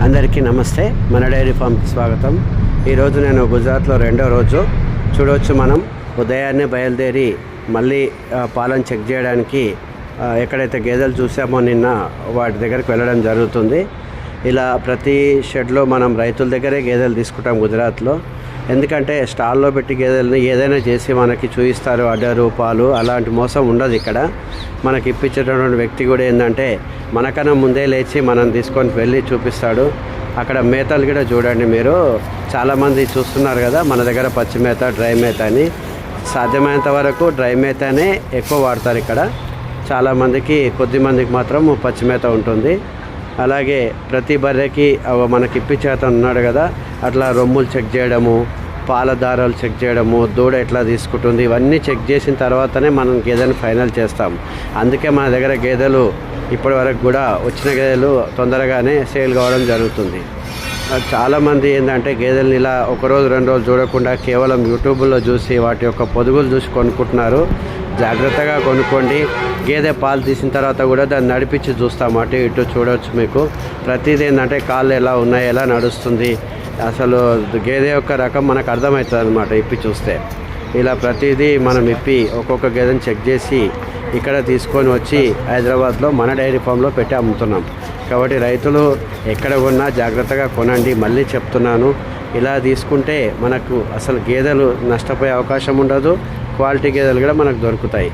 అందరికీ నమస్తే. మన డైరీ ఫామ్కి స్వాగతం. ఈరోజు నేను గుజరాత్లో రెండో రోజు. చూడవచ్చు, మనం ఉదయాన్నే బయలుదేరి మళ్ళీ పాలను చెక్ చేయడానికి ఎక్కడైతే గేదెలు చూసామో నిన్న వాటి దగ్గరికి వెళ్ళడం జరుగుతుంది. ఇలా ప్రతి షెడ్లో మనం రైతుల దగ్గరే గేదెలు తీసుకుంటాం గుజరాత్లో. ఎందుకంటే స్టాల్లో పెట్టి గేదెలని ఏదైనా చేసి మనకి చూపిస్తారు, అడ్డరు పాలు, అలాంటి మోసం ఉండదు ఇక్కడ. మనకి ఇప్పించేటటువంటి వ్యక్తి కూడా ఏంటంటే మనకన్నా ముందే లేచి మనం తీసుకొని వెళ్ళి చూపిస్తాడు. అక్కడ మేతలు కూడా చూడండి, మీరు చాలామంది చూస్తున్నారు కదా, మన దగ్గర పచ్చి మేత, డ్రై మేత అని. సాధ్యమైనంత వరకు డ్రై మేతనే ఎక్కువ వాడతారు ఇక్కడ. చాలామందికి, కొద్ది మందికి మాత్రం పచ్చి మేత ఉంటుంది. అలాగే ప్రతి బర్రెకి మనకి ఇప్పించేత ఉన్నాడు కదా, అట్లా రొమ్ములు చెక్ చేయడము, పాల దారాలు చెక్ చేయడము, దూడ ఎట్లా తీసుకుంటుంది, ఇవన్నీ చెక్ చేసిన తర్వాతనే మనం గేదెని ఫైనల్ చేస్తాం. అందుకే మన దగ్గర గేదెలు ఇప్పటి వరకు కూడా వచ్చిన గేదెలు తొందరగానే సేల్ కావడం జరుగుతుంది. చాలామంది ఏంటంటే గేదెలను ఇలా ఒకరోజు రెండు రోజులు చూడకుండా కేవలం యూట్యూబ్లో చూసి వాటి యొక్క పొదుగులు చూసి కొనుక్కుంటున్నారు. జాగ్రత్తగా కొనుక్కోండి. గేదె పాలు తీసిన తర్వాత కూడా దాన్ని నడిపించి చూస్తాం, అటు ఇటు చూడవచ్చు. మీకు ప్రతిదీ ఏంటంటే కాళ్ళు ఎలా ఉన్నాయి, ఎలా నడుస్తుంది, అసలు గేదె యొక్క రకం మనకు అర్థమవుతుంది అన్నమాట ఇప్పి చూస్తే. ఇలా ప్రతిదీ మనం ఇప్పి ఒక్కొక్క గేదెని చెక్ చేసి ఇక్కడ తీసుకొని వచ్చి హైదరాబాద్లో మన డైరీ ఫామ్లో పెట్టి అమ్ముతున్నాం. కాబట్టి రైతులు ఎక్కడ కొన్నా జాగ్రత్తగా కొనండి. మళ్ళీ చెప్తున్నాను, ఇలా తీసుకుంటే మనకు అసలు గేదెలు నష్టపోయే అవకాశం ఉండదు, క్వాలిటీ గేదెలు కూడా మనకు దొరుకుతాయి.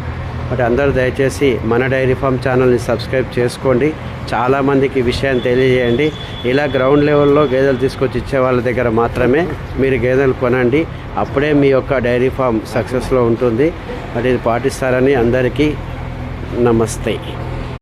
బట్ అందరూ దయచేసి మన డైరీ ఫామ్ ఛానల్ని సబ్స్క్రైబ్ చేసుకోండి. చాలామందికి విషయాన్ని తెలియజేయండి. ఇలా గ్రౌండ్ లెవెల్లో గేదెలు తీసుకొచ్చి ఇచ్చే వాళ్ళ దగ్గర మాత్రమే మీరు గేదెలు కొనండి. అప్పుడే మీ యొక్క డైరీ ఫామ్ సక్సెస్లో ఉంటుంది. మరి ఇది పాటిస్తారని అందరికీ నమస్తే.